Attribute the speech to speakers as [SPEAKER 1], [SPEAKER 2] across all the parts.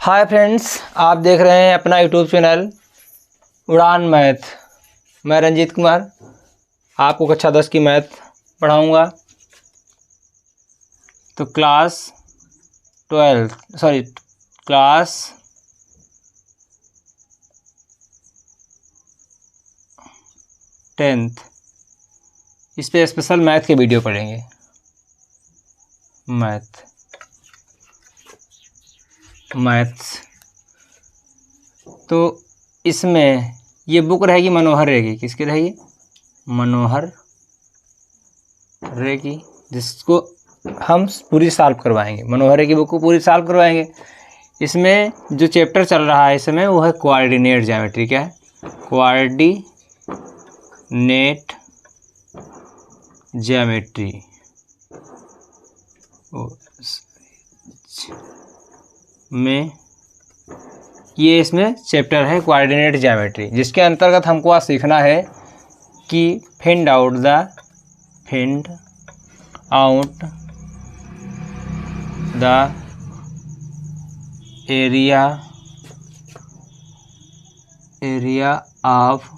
[SPEAKER 1] Hi friends, आप देख रहे हैं अपना यूट्यूब चैनल उड़ान मैथ। मैं रंजीत कुमार आपको कक्षा 10 की मैथ पढ़ाऊंगा। तो क्लास 10th इस पे स्पेशल मैथ के वीडियो पढ़ेंगे। मैथ्स तो इसमें ये बुक रहेगी, मनोहर रहेगी। किसकी रहेगी? मनोहर रहेगी, जिसको हम पूरी सॉल्व करवाएंगे। मनोहर की बुक को पूरी सॉल्व करवाएंगे। इसमें जो चैप्टर चल रहा है इस समय वो है कोऑर्डिनेट ज्योमेट्री। क्या है? कोऑर्डिनेट ज्योमेट्री में ये इसमें चैप्टर है कोऑर्डिनेट ज्योमेट्री, जिसके अंतर्गत हमको आज सीखना है कि find out the area of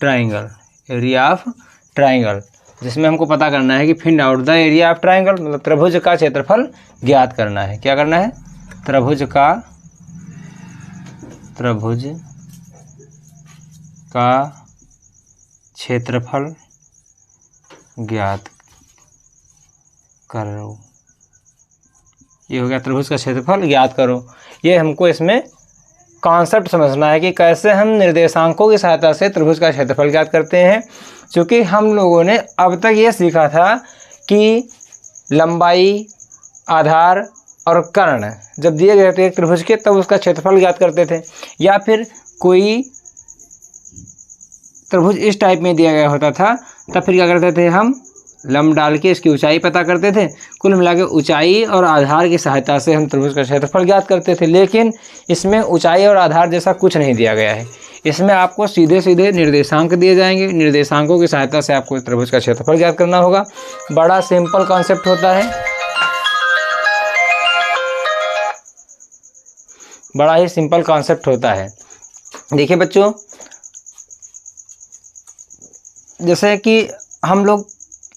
[SPEAKER 1] triangle, जिसमें हमको पता करना है कि find out the area of triangle मतलब त्रिभुज का क्षेत्रफल ज्ञात करना है। क्या करना है? त्रिभुज का क्षेत्रफल ज्ञात करो। ये हो गया, त्रिभुज का क्षेत्रफल ज्ञात करो। ये हमको इसमें कॉन्सेप्ट समझना है कि कैसे हम निर्देशांकों की सहायता से त्रिभुज का क्षेत्रफल ज्ञात करते हैं। क्योंकि हम लोगों ने अब तक ये सीखा था कि लंबाई, आधार और कर्ण जब दिए गए थे एक त्रिभुज के, तब उसका क्षेत्रफल ज्ञात करते थे। या फिर कोई त्रिभुज इस टाइप में दिया गया होता था, तब फिर क्या करते थे? हम लंब डाल के इसकी ऊंचाई पता करते थे। कुल मिला के ऊंचाई और आधार की सहायता से हम त्रिभुज का क्षेत्रफल ज्ञात करते थे। लेकिन इसमें ऊंचाई और आधार जैसा कुछ नहीं दिया गया है। इसमें आपको सीधे सीधे निर्देशांक दिए जाएंगे। निर्देशांकों की सहायता से आपको त्रिभुज का क्षेत्रफल ज्ञात करना होगा। बड़ा सिंपल कॉन्सेप्ट होता है, बड़ा ही सिंपल कॉन्सेप्ट होता है। देखिए बच्चों, जैसे कि हम लोग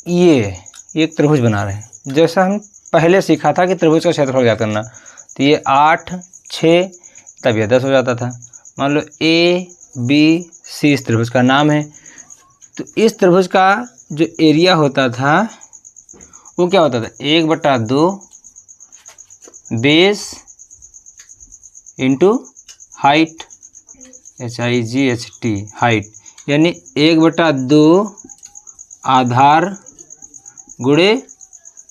[SPEAKER 1] ये एक त्रिभुज बना रहे हैं। जैसा हम पहले सीखा था कि त्रिभुज का क्षेत्रफल ज्ञात करना, तो ये 8, 6 तब ये 10 हो जाता था। मान लो ABC इस त्रिभुज का नाम है। तो इस त्रिभुज का जो एरिया होता था वो क्या होता था? 1/2 base into height, HIGHT height, यानी 1/2 आधार गुणे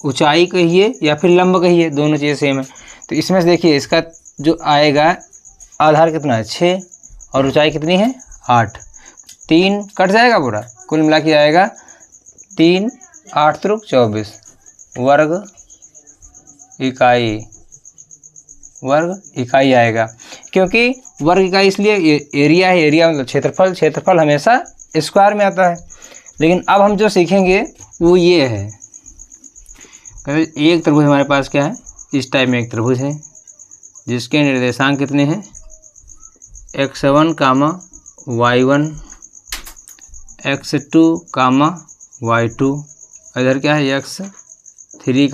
[SPEAKER 1] ऊंचाई कहिए या फिर लंब कहिए, दोनों चीज़ें सेम है। तो इसमें से देखिए, इसका जो आएगा आधार कितना है? 6 और ऊंचाई कितनी है? 8। 3 कट जाएगा पूरा, कुल मिला के आएगा 3 8 त्रिक 24 वर्ग इकाई आएगा। क्योंकि वर्ग इकाई इसलिए एरिया है, एरिया मतलब क्षेत्रफल। क्षेत्रफल हमेशा स्क्वायर में आता है। लेकिन अब हम जो सीखेंगे वो ये है, एक त्रिभुज हमारे पास क्या है? इस टाइप में एक त्रिभुज है जिसके निर्देशांक कितने हैं? x1, y1, x2, y2, इधर क्या है? x3,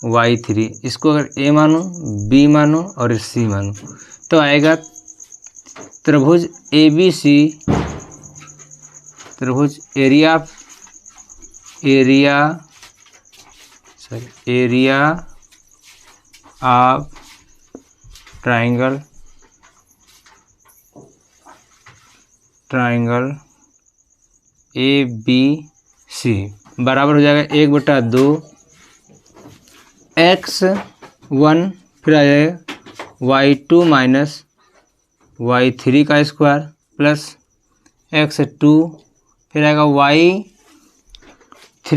[SPEAKER 1] y3। इसको अगर a मानो, b मानो और c मानो तो आएगा त्रिभुज ABC, त्रिभुज एरिया ऑफ ट्राइंगल ABC बराबर हो जाएगा 1/2 x1, फिर आ जाएगा y2 माइनस y3 का स्क्वायर प्लस x2, फिर आएगा y3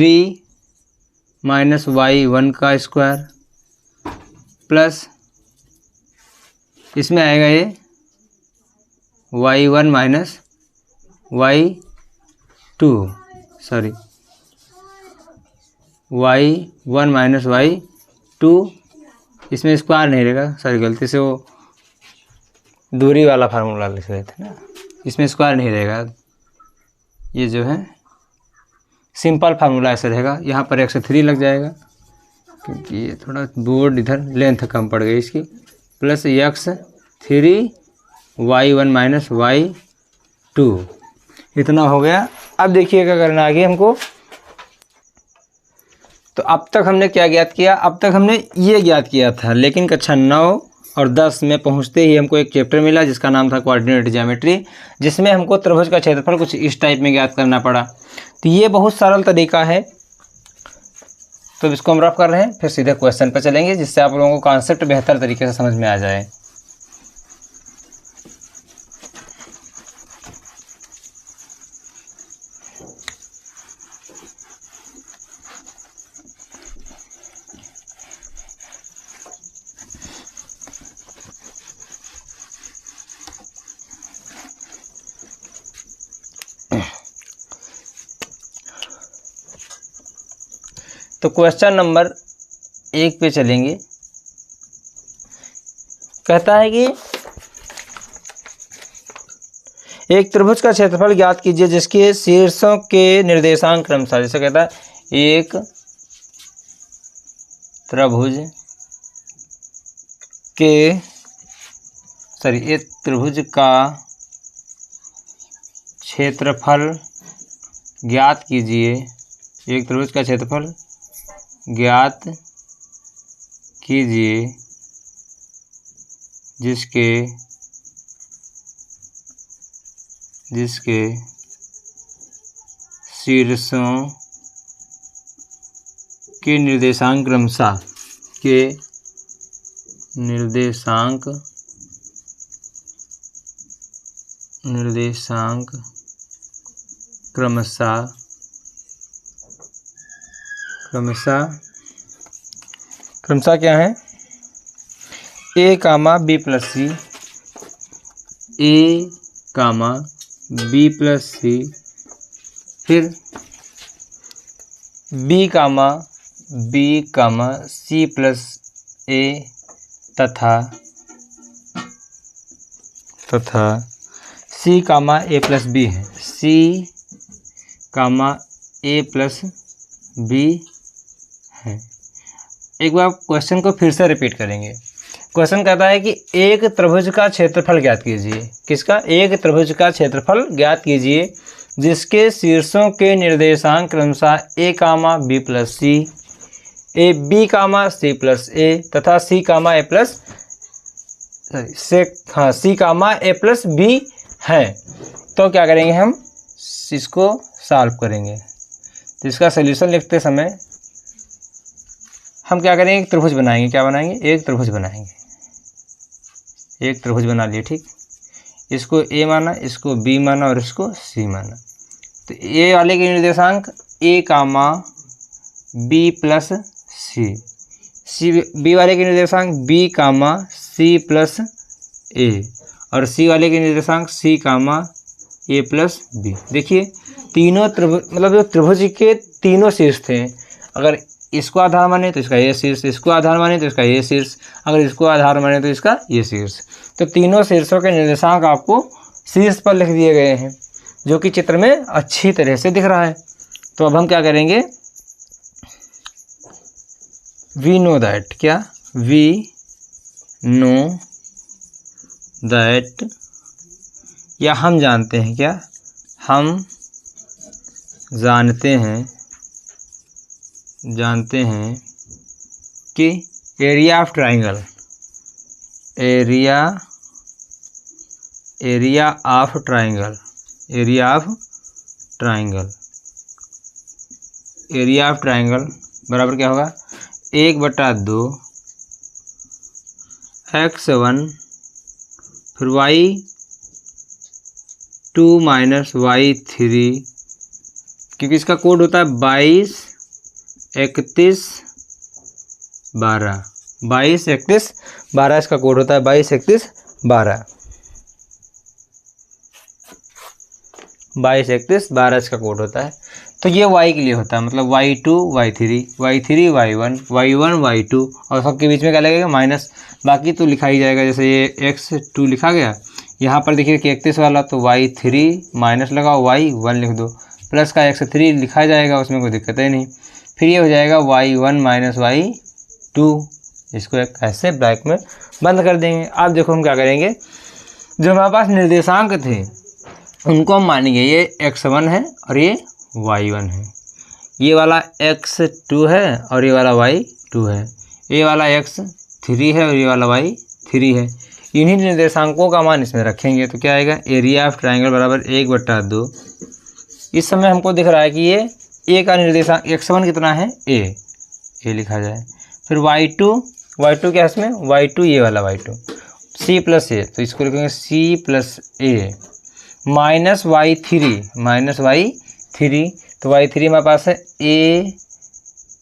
[SPEAKER 1] माइनस y1 का स्क्वायर प्लस इसमें आएगा ये y1 minus y2 y1 minus y2 इसमें स्क्वायर नहीं रहेगा, सॉरी गलती से वो दूरी वाला फार्मूला लिख रहे थे ना, इसमें स्क्वायर नहीं रहेगा, ये जो है सिंपल फार्मूला ऐसे रहेगा। यहाँ पर 103 लग जाएगा क्योंकि ये थोड़ा बोर्ड इधर लेंथ कम पड़ गई इसकी, plus x3 y1 minus y2, इतना हो गया। अब देखिए क्या करना आगे हमको। तो अब तक हमने क्या ज्ञात किया, अब तक हमने ये ज्ञात किया था, लेकिन कक्षा 9 और 10 में पहुंचते ही हमको एक चैप्टर मिला जिसका नाम था कोऑर्डिनेट ज्योमेट्री, जिसमें हमको त्रिभुज का क्षेत्रफल कुछ इस टाइप में ज्ञात करना पड़ा। तो ये बहुत सरल तरीका है, तो इसको हम रफ कर रहे हैं, फिर सीधे क्वेश्चन पर चलेंगे जिससे आप लोगों को कॉन्सेप्ट बेहतर तरीके से समझ में आ जाए। तो क्वेश्चन नंबर 1 पे चलेंगे। कहता है कि एक त्रिभुज का क्षेत्रफल ज्ञात कीजिए जिसके शीर्षों के निर्देशांक क्रमशः, जैसे कहता है एक त्रिभुज का क्षेत्रफल ज्ञात कीजिए, एक त्रिभुज का क्षेत्रफल ज्ञात कीजिए जिसके शीर्षों के निर्देशांक क्रमशः क्रमशः क्या है, a comma b plus C, a comma b plus C, फिर b comma c plus a तथा c comma a plus b है, c comma a plus b है। एक बार क्वेश्चन को फिर से रिपीट करेंगे। क्वेश्चन कहता है कि एक त्रिभुज का क्षेत्रफल ज्ञात कीजिए, किसका, एक त्रिभुज का क्षेत्रफल ज्ञात कीजिए जिसके शीर्षों के निर्देशांक क्रमशः a comma b plus c, b comma c plus a तथा c comma a plus b है। तो क्या करेंगे, हम इसको सॉल्व करेंगे। तो इसका सलूशन लिखते समय हम क्या करेंगे, एक त्रिभुज बनाएंगे। क्या बनाएंगे, एक त्रिभुज बनाएंगे। एक त्रिभुज बना लिए, ठीक। इसको a माना, इसको b माना और इसको c माना। तो a वाले के निर्देशांक a comma b plus c, b वाले के निर्देशांक b comma c plus a और c वाले के निर्देशांक c comma a plus b। देखिए तीनों त्रिभुज, मतलब जो त्रिभुज के तीनों शीर्ष थे, अगर इसको आधार माने तो इसका ये शीर्ष, इसको आधार माने तो इसका ये शीर्ष, अगर इसको आधार माने तो इसका ये शीर्ष। तो तीनों शीर्षों के निर्देशांक आपको शीर्ष पर लिख दिए गए हैं, जो कि चित्र में अच्छी तरह से दिख रहा है। तो अब हम क्या करेंगे, वी नो दैट, क्या, वी नो दैट, या हम जानते हैं, क्या, हम जानते हैं कि area of triangle, area of triangle बराबर क्या होगा, 1/2 x1 फिर y2 माइनस y3, क्योंकि इसका कोड होता है 22 31 12, 22 31 12 इसका कोड होता है, 22 31 12, 22 31 12 इसका कोड होता है। तो ये y के लिए होता है, मतलब y2 y3 y3 y1 y1 y2 और सबके बीच में क्या लगेगा माइनस। बाकी तो लिखा ही जाएगा, जैसे ये x2 लिखा गया, यहाँ पर देखिए कि 31 वाला, तो y3 माइनस लगाओ y1 लिख दो, प्लस का x3 लिखा जाएगा, उसमें कोई दिक्कत ही नहीं। फिर ये हो जाएगा y1 माइनस y2, इसको एक ऐसे ब्रैकेट में बंद कर देंगे। अब देखो हम क्या करेंगे, जो हमारे पास निर्देशांक थे उनको हम मानेंगे, ये x1 है और ये y1 है, ये वाला x2 है और ये वाला y2 है, ये वाला x3 है और ये वाला y3 है। इन्हीं निर्देशांकों का मान इसमें रखेंगे तो क्या आएगा, एरिया ऑफ ट्रायंगल बराबर 1/2। इस समय हमको दिख रहा है कि ये ए का निर्देशांक x1 कितना है, ए लिखा जाए। फिर y2 क्या है इसमें, y2 ये वाला y2, c प्लस ए, तो इसको लिखेंगे c प्लस ए माइनस y3, तो y3 हमारे पास है a,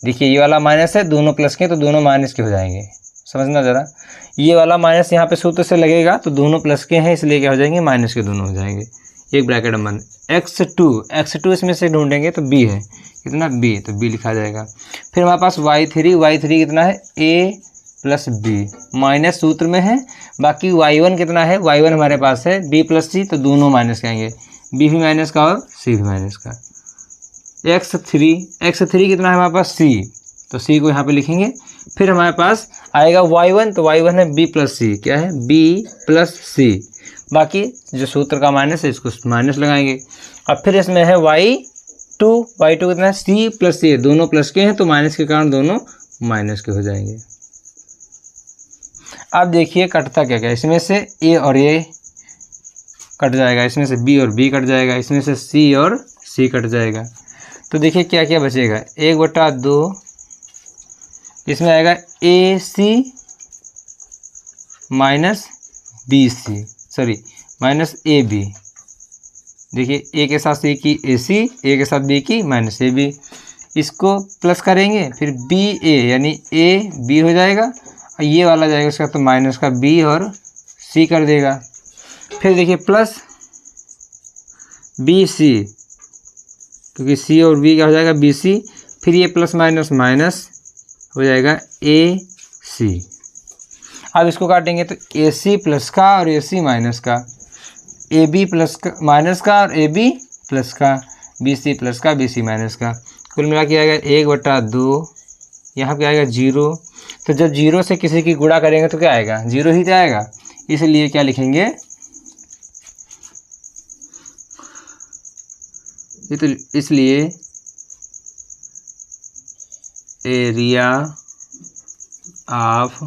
[SPEAKER 1] देखिए ये वाला माइनस है, दोनों प्लस के तो दोनों माइनस के हो जाएंगे, समझना ज़रा। ये वाला माइनस यहाँ पे सूत्र से लगेगा तो दोनों प्लस के हैं, इसलिए क्या हो जाएंगे, माइनस के दोनों हो जाएंगे। एक ब्रैकेट में x2 इसमें से ढूंढेंगे तो b है, कितना b, तो b लिखा जाएगा। फिर हमारे पास y3 कितना है, a प्लस b, माइनस सूत्र में है। बाकी y1 कितना है, y1 हमारे पास है b प्लस c, तो दोनों माइनस के आएंगे, b भी माइनस का और c भी माइनस का। x3 कितना है हमारे पास, c, तो c को यहाँ पे लिखेंगे। फिर हमारे पास आएगा y1, तो y1 है b प्लस c, क्या है, b प्लस c, बाकी जो सूत्र का माइनस है इसको माइनस लगाएंगे। अब फिर इसमें है y2 कितना है, c प्लस a, दोनों प्लस के हैं तो माइनस के कारण दोनों माइनस के हो जाएंगे। अब देखिए कटता क्या क्या, इसमें से a और a कट जाएगा, इसमें से b और b कट जाएगा, इसमें से c और c कट जाएगा। तो देखिए क्या क्या बचेगा, 1/2, इसमें आएगा AC minus BC, sorry minus AB। देखिए a के साथ c की AC, a के साथ b की माइनस AB, इसको प्लस करेंगे, फिर BA यानी AB हो जाएगा, और ये वाला जाएगा इसका तो माइनस का B और C कर देगा। फिर देखिए प्लस BC, क्योंकि C और B क्या हो जाएगा, BC, फिर ये प्लस माइनस माइनस हो जाएगा AC। अब इसको काटेंगे तो AC प्लस का और AC माइनस का, AB प्लस का माइनस का और AB प्लस का, BC प्लस का BC माइनस का, कुल मिला के आएगा 1/2, यहाँ पे आएगा 0। तो जब 0 से किसी की गुणा करेंगे तो क्या आएगा, 0 ही तो आएगा, इसलिए क्या लिखेंगे, इसलिए एरिया ऑफ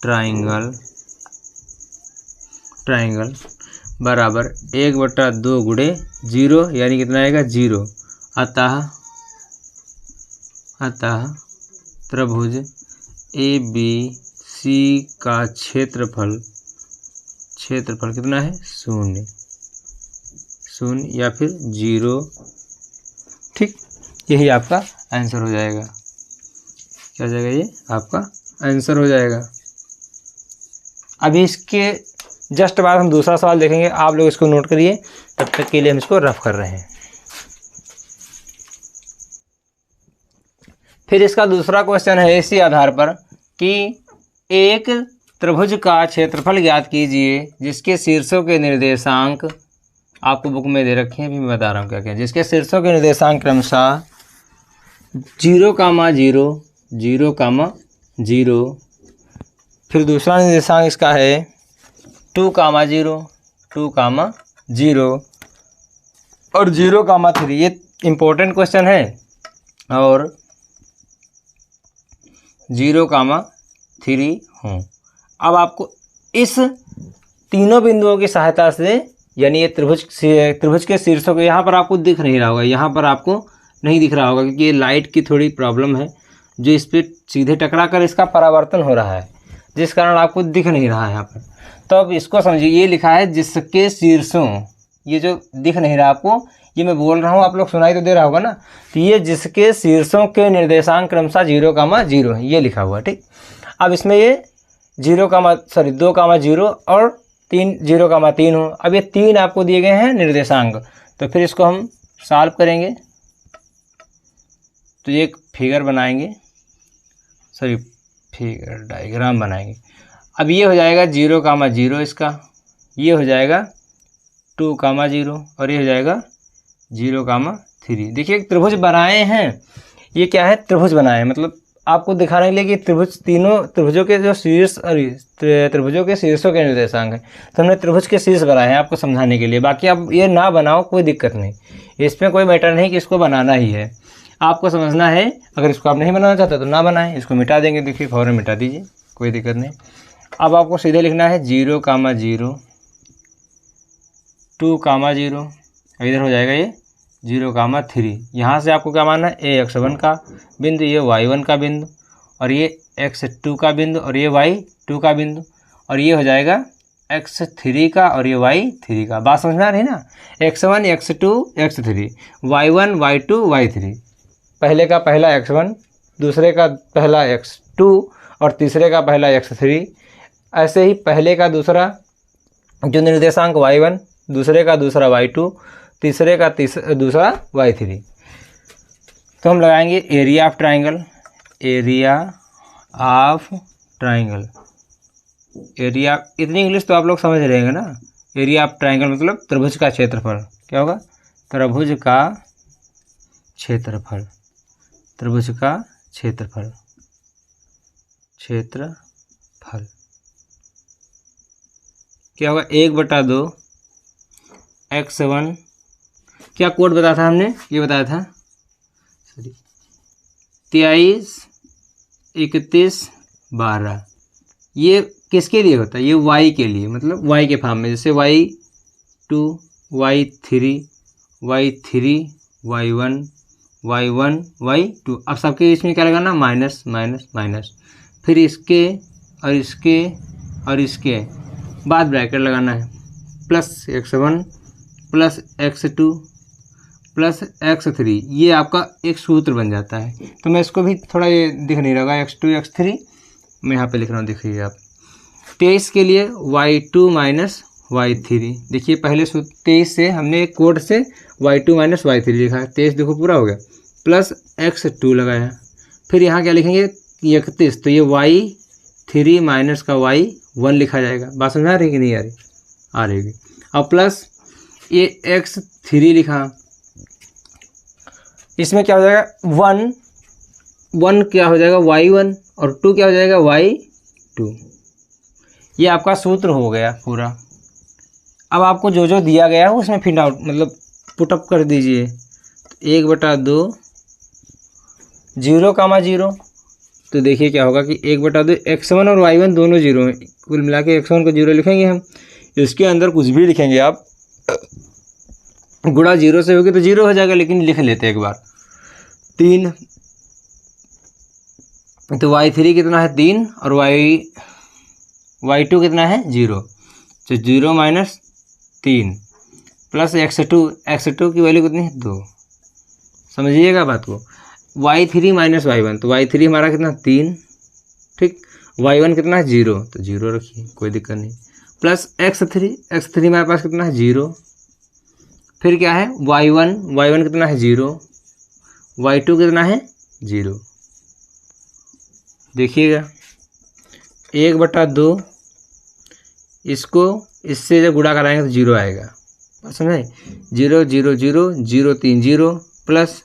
[SPEAKER 1] ट्राइंगल बराबर 1/2 गुणे 0, यानी कितना आएगा, 0। अतः त्रिभुज ABC का क्षेत्रफल कितना है, 0 या फिर 0। ठीक, यही आपका आंसर हो जाएगा। क्या हो जाएगा, ये आपका आंसर हो जाएगा। अभी इसके जस्ट बाद हम दूसरा सवाल देखेंगे, आप लोग इसको नोट करिए, तब तक के लिए हम इसको रफ कर रहे हैं। फिर इसका दूसरा क्वेश्चन है इसी आधार पर कि एक त्रिभुज का क्षेत्रफल ज्ञात कीजिए जिसके शीर्षों के निर्देशांक आपको बुक में दे रखे हैं, अभी मैं बता रहा हूँ क्या क्या, जिसके शीर्षों के निर्देशांक क्रमशः 0, 0, 0, 0। फिर दूसरा निर्देशांक इसका है 2, 0, 2, 0 और 0, 3। ये इम्पोर्टेंट क्वेश्चन है। और 0, 3 हों। अब आपको इस तीनों बिंदुओं की सहायता से, यानी ये त्रिभुज के शीर्षों को, यहाँ पर आपको दिख नहीं रहा होगा, यहाँ पर आपको नहीं दिख रहा होगा क्योंकि ये लाइट की थोड़ी प्रॉब्लम है, जो इस पर सीधे टकरा कर इसका परावर्तन हो रहा है, जिस कारण आपको दिख नहीं रहा है यहाँ पर। तो अब इसको समझिए, ये लिखा है जिसके शीर्षों, ये जो दिख नहीं रहा आपको, ये मैं बोल रहा हूँ, आप लोग सुनाई तो दे रहा होगा ना, तो ये जिसके शीर्षों के निर्देशांक क्रमशः 0, 0 है, ये लिखा हुआ। ठीक, अब इसमें ये 2, 0 और 3, 0, 3 हो। अब ये 3 आपको दिए गए हैं निर्देशांक, तो फिर इसको हम सॉल्व करेंगे तो एक फिगर बनाएंगे, सॉरी फिगर डायग्राम बनाएंगे। अब ये हो जाएगा 0,0 इसका, ये हो जाएगा 2,0 और ये हो जाएगा 0,3। देखिए एक त्रिभुज बनाए हैं, ये क्या है, त्रिभुज बनाए हैं, मतलब आपको दिखाने के लिए कि त्रिभुज, तीनों त्रिभुजों के जो शीर्ष और त्रिभुजों के शीर्षों के निर्देशांक हैं, तो हमने त्रिभुज के शीर्ष बनाए हैं आपको समझाने के लिए। बाकी आप ये ना बनाओ कोई दिक्कत नहीं, इसमें कोई मैटर नहीं कि इसको बनाना ही है, आपको समझना है। अगर इसको आप नहीं बनाना चाहते तो ना बनाएं, इसको मिटा देंगे, देखिए फौरन मिटा दीजिए, कोई दिक्कत नहीं। अब आपको सीधे लिखना है 0,0 2,0, इधर हो जाएगा ये 0,3। यहाँ से आपको क्या मानना है, ये x1 का बिंदु, ये y1 का बिंदु, और ये x2 का बिंदु, और ये y2 का बिंदु, और ये हो जाएगा x3 का और ये y3 का। बात समझ में आ रही है ना, x1 x2 x3, y1 y2 y3, पहले का पहला x1, दूसरे का पहला x2 और तीसरे का पहला x3। ऐसे ही पहले का दूसरा जो निर्देशांक y1, दूसरे का दूसरा y2, तीसरे का दूसरा y3। तो हम लगाएंगे area of triangle, area of triangle, area, इतनी इंग्लिश तो आप लोग समझ रहेंगे ना। एरिया ऑफ ट्राइंगल मतलब त्रिभुज का क्षेत्रफल, क्या होगा, त्रिभुज का क्षेत्रफल, त्रिभुज का क्षेत्रफल, क्षेत्रफल क्या होगा, 1/2 x1, क्या कोड बताया था हमने, ये बताया था 23, 31, 12। ये किसके लिए होता है, ये y के लिए, मतलब y के फॉर्म में, जैसे y2 y3 y3 y1 y1 y2। अब सबके इसमें क्या लगाना, माइनस माइनस माइनस, फिर इसके और इसके और इसके बाद ब्रैकेट लगाना है, plus x1 plus x2 plus x3। ये आपका एक सूत्र बन जाता है। तो मैं इसको भी थोड़ा, ये दिख नहीं रहा, x2 x3 मैं यहाँ पे लिख रहा हूँ, देखिए आप 23 के लिए y2 माइनस y3। देखिए पहले सूत्र 23 से हमने एक कोड से y2 माइनस y3 लिखा है, 23 देखो पूरा हो गया, प्लस x2 लगाया, फिर यहाँ क्या लिखेंगे 31, तो ये y3 माइनस का y1 लिखा जाएगा। बात समझ आ रही कि नहीं आ रही, आ रही। अब प्लस ये x3 लिखा, इसमें क्या हो जाएगा 1 क्या हो जाएगा y1 और 2 क्या हो जाएगा y2। ये आपका सूत्र हो गया पूरा। अब आपको जो जो दिया गया है उसमें फिट आउट, मतलब पुटअप कर दीजिए। 1/2 0,0, तो देखिए क्या होगा कि 1/2 x1 और y1 दोनों जीरो हैं, कुल मिला के x1 को 0 लिखेंगे हम। इसके अंदर कुछ भी लिखेंगे आप, गुणा 0 से होगी तो 0 हो जाएगा, लेकिन लिख लेते हैं एक बार। 3, तो y3 कितना है 3 और y2 कितना है 0, तो 0 माइनस 3 प्लस x2 की वैल्यू कितनी है 2। समझिएगा बात को। y3 माइनस y1, तो y3 हमारा कितना 3, ठीक, y1 कितना है 0, तो 0 रखिए, कोई दिक्कत नहीं, प्लस x3 हमारे पास कितना है 0, फिर क्या है y1 कितना है 0, y2 कितना है 0। देखिएगा 1/2, इसको इससे जब गुणा कराएंगे तो 0 आएगा, समझे, 0 0 0 0 3 0 प्लस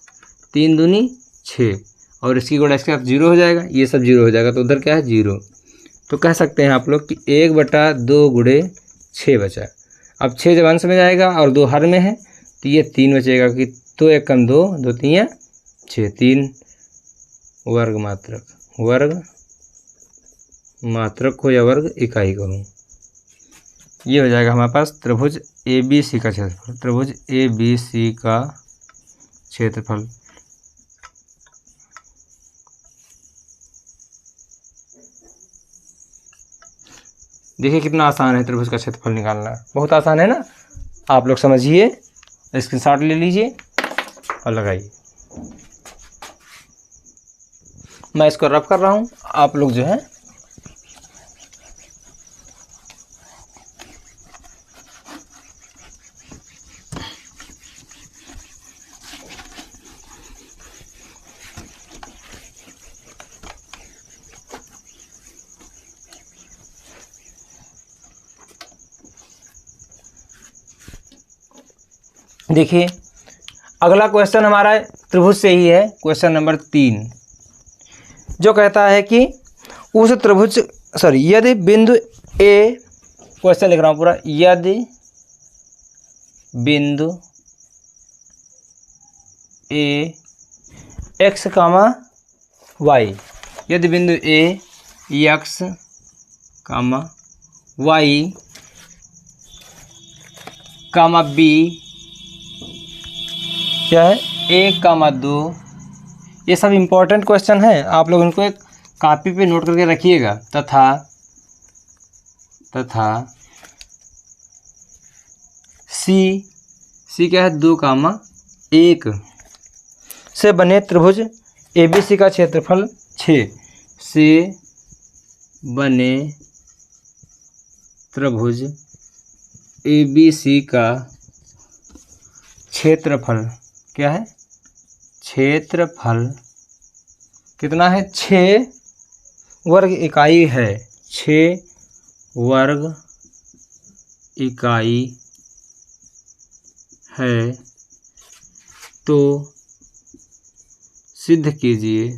[SPEAKER 1] 3 दूनी 6, और इसकी गुणा इसके साथ 0 हो जाएगा, ये सब 0 हो जाएगा, तो उधर क्या है 0। तो कह सकते हैं आप लोग कि 1/2 गुणे 6 बचा। अब 6 जब अंश में जाएगा और 2 हर में है, तो ये 3 बचेगा, कि 2 1 कम 2 2 3 6, 3 वर्ग मात्रक हो या वर्ग इकाई को हो। ये हो जाएगा हमारे पास त्रिभुज ABC का क्षेत्रफल, त्रिभुज ABC का क्षेत्रफल। देखिए कितना आसान है त्रिभुज का क्षेत्रफल निकालना, बहुत आसान है ना। आप लोग समझिए, स्क्रीनशॉट ले लीजिए और लगाइए। मैं इसको रफ कर रहा हूँ, आप लोग जो है देखिए अगला क्वेश्चन हमारा त्रिभुज से ही है, क्वेश्चन नंबर 3, जो कहता है कि उस त्रिभुज यदि बिंदु ए, क्वेश्चन लिख रहा हूँ पूरा, यदि बिंदु ए एक्स कामा वाई, यदि बिंदु ए एक्स कामा वाई कामा बी क्या है 1,2, ये सब इम्पोर्टेंट क्वेश्चन है, आप लोग इनको एक कॉपी पे नोट करके रखिएगा। तथा सी क्या है 2,1 से बने त्रिभुज ABC का क्षेत्रफल 6 से बने त्रिभुज ABC का क्षेत्रफल क्या है, क्षेत्रफल कितना है 6 वर्ग इकाई है, 6 वर्ग इकाई है, तो सिद्ध कीजिए,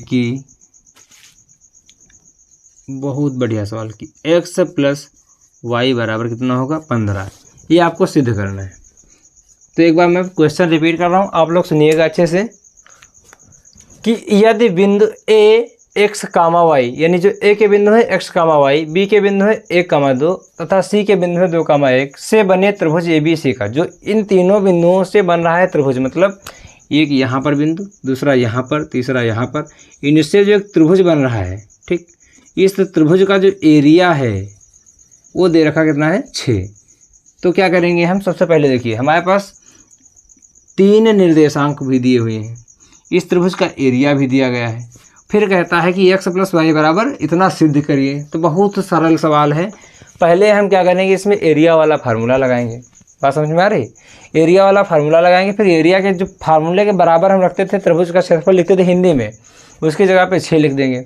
[SPEAKER 1] कि बहुत बढ़िया सवाल की x प्लस वाई बराबर कितना होगा 15, ये आपको सिद्ध करना है। तो एक बार मैं क्वेश्चन रिपीट कर रहा हूँ, आप लोग सुनिएगा अच्छे से कि यदि बिंदु ए एक्स कामा वाई, यानी जो ए के बिंदु है एक्स कामा वाई, बी के बिंदु है 1,2 तथा सी के बिंदु है 2,1 से बने त्रिभुज ABC का, जो इन तीनों बिंदुओं से बन रहा है त्रिभुज, मतलब एक यहाँ पर बिंदु, दूसरा यहाँ पर, तीसरा यहाँ पर, इनसे जो एक त्रिभुज बन रहा है, ठीक, इस त्रिभुज का जो एरिया है वो दे रखा कितना है 6। तो क्या करेंगे हम, सबसे पहले देखिए हमारे पास 3 निर्देशांक भी दिए हुए हैं, इस त्रिभुज का एरिया भी दिया गया है, फिर कहता है कि x प्लस वाई बराबर इतना सिद्ध करिए। तो बहुत सरल सवाल है। पहले हम क्या करेंगे, इसमें एरिया वाला फार्मूला लगाएंगे, बात समझ में आ रही, एरिया वाला फार्मूला लगाएंगे, फिर एरिया के जो फार्मूले के बराबर हम रखते थे, त्रिभुज का क्षेत्रफल लिखते थे हिंदी में, उसकी जगह पे 6 लिख देंगे।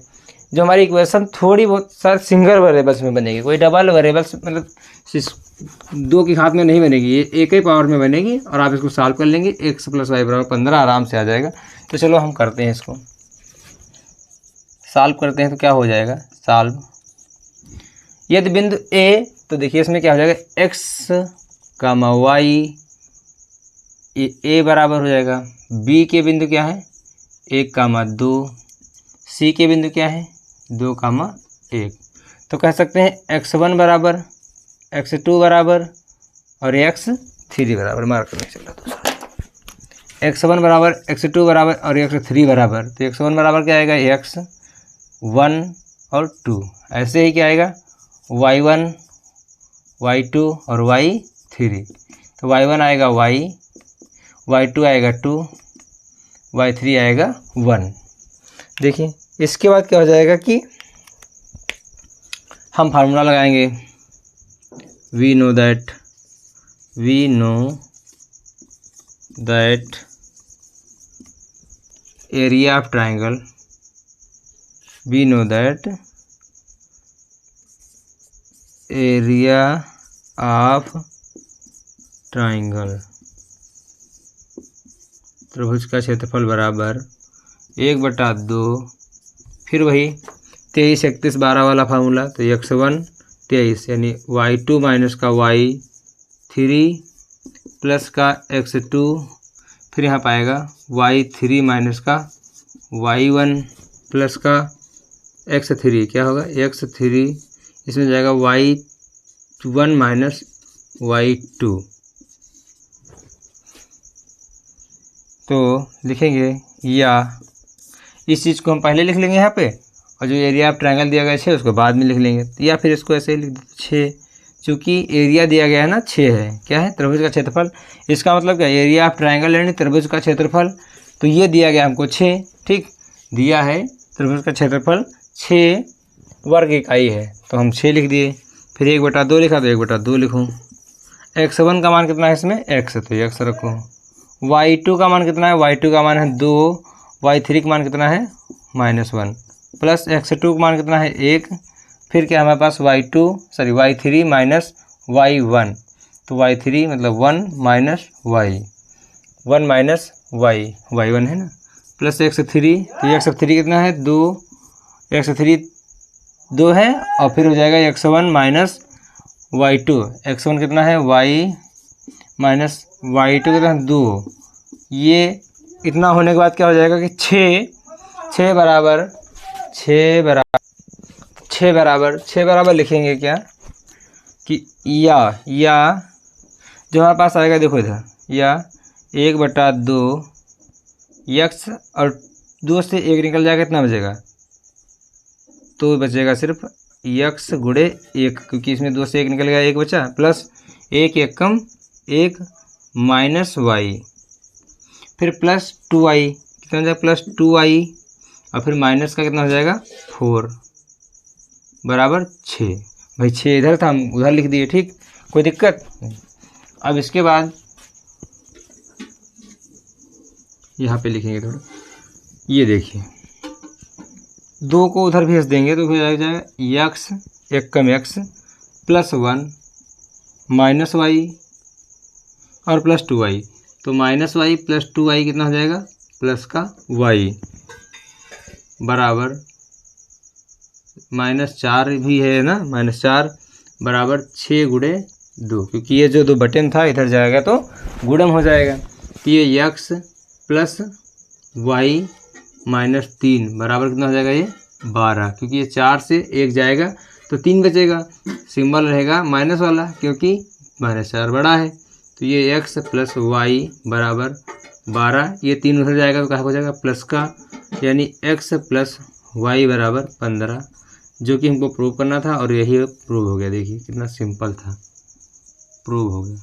[SPEAKER 1] जो हमारी इक्वेशन थोड़ी बहुत शायद सिंगल वेरिएबल्स में बनेगी, कोई डबल वेरिएबल्स मतलब 2 की घात में नहीं बनेगी, ये एक ही पावर में बनेगी, और आप इसको सॉल्व कर लेंगे, x प्लस वाई बराबर 15 आराम से आ जाएगा। तो चलो हम करते हैं, इसको सॉल्व करते हैं। तो क्या हो जाएगा, सॉल्व यदि बिंदु A, तो देखिए इसमें क्या हो जाएगा x कामा वाई, A बराबर हो जाएगा, B के बिंदु क्या है 1,2, C के बिंदु क्या है 2,1। तो कह सकते हैं x1 बराबर, x2 बराबर और x3 बराबर, मार्क करने चला दूसरा, x1 बराबर, x2 बराबर और x3 बराबर। तो x1 बराबर क्या आएगा x1 और 2, ऐसे ही क्या आएगा y1, y2 और y3। तो y1 आएगा y, y2 आएगा 2, y3 आएगा 1। देखिए इसके बाद क्या हो जाएगा कि हम फार्मूला लगाएंगे, we know that area of triangle, we know that area of triangle, त्रिभुज का क्षेत्रफल बराबर 1/2, फिर वही 23, 31, 12 वाला फार्मूला। तो x1 23 यानी y2 माइनस का y3 प्लस का x2, फिर यहाँ पाएगा y3 माइनस का y1 प्लस का x3, क्या होगा x3, इसमें जाएगा y1 माइनस y2। तो लिखेंगे, या इस चीज़ को हम पहले लिख लेंगे यहाँ पे, और जो एरिया ऑफ ट्रायंगल दिया गया 6 उसको बाद में लिख लेंगे, या फिर इसको ऐसे ही लिख दो 6, चूँकि एरिया दिया गया है ना 6 है, क्या है त्रिभुज का क्षेत्रफल, इसका मतलब क्या एरिया ऑफ ट्रायंगल यानी त्रिभुज का क्षेत्रफल। तो ये दिया गया हमको 6, ठीक, दिया है त्रिभुज का क्षेत्रफल 6 वर्ग इकाई है, तो हम 6 लिख दिए। फिर 1/2 लिखा तो 1/2 लिखूँ। x1 का मान कितना है इसमें x, तो x रखो। y2 का मान कितना है, y2 का मान है 2, y3 का मान कितना है -1, प्लस x2 का मान कितना है 1, फिर क्या हमारे पास y3 माइनस y1, तो y3 मतलब 1 माइनस y1 है ना, प्लस x3, तो x3 कितना है 2, x3 2 है, और फिर हो जाएगा x1 माइनस y2, x1 कितना है y माइनस y2 कितना है 2। ये इतना होने के बाद क्या हो जाएगा कि 6 बराबर लिखेंगे क्या कि या जो हमारे पास आएगा, देखो इधर या 1/2 x, और 2 से 1 निकल जाएगा, कितना बचेगा, तो बचेगा सिर्फ x गुणे 1, क्योंकि इसमें 2 से 1 निकल गया, 1 बचा, प्लस 1 एकम 1 माइनस y, फिर प्लस 2y, कितना हो जाएगा प्लस 2y, और फिर माइनस का कितना हो जाएगा 4 बराबर 6। भाई 6 इधर था, हम उधर लिख दिए, ठीक, कोई दिक्कत नहीं। अब इसके बाद यहाँ पे लिखेंगे थोड़ा, ये देखिए 2 को उधर भेज देंगे तो फिर आ जाएगा x एकम x प्लस 1 माइनस y और प्लस 2y, तो माइनस y प्लस 2y कितना हो जाएगा प्लस का y बराबर -4 भी है ना, -4 बराबर 6 गुणे 2, क्योंकि ये जो 2 बटन था इधर जाएगा तो गुणम हो जाएगा, तो ये x प्लस y माइनस 3 बराबर कितना हो जाएगा ये 12, क्योंकि ये 4 से 1 जाएगा तो 3 बचेगा, सिंबल रहेगा माइनस वाला क्योंकि -4 बड़ा है, तो ये x प्लस y बराबर 12, ये 3 उधर जाएगा तो कहाँ हो जाएगा प्लस का, यानी x प्लस y बराबर 15, जो कि हमको प्रूव करना था, और यही प्रूव हो गया। देखिए कितना सिंपल था, प्रूव हो गया।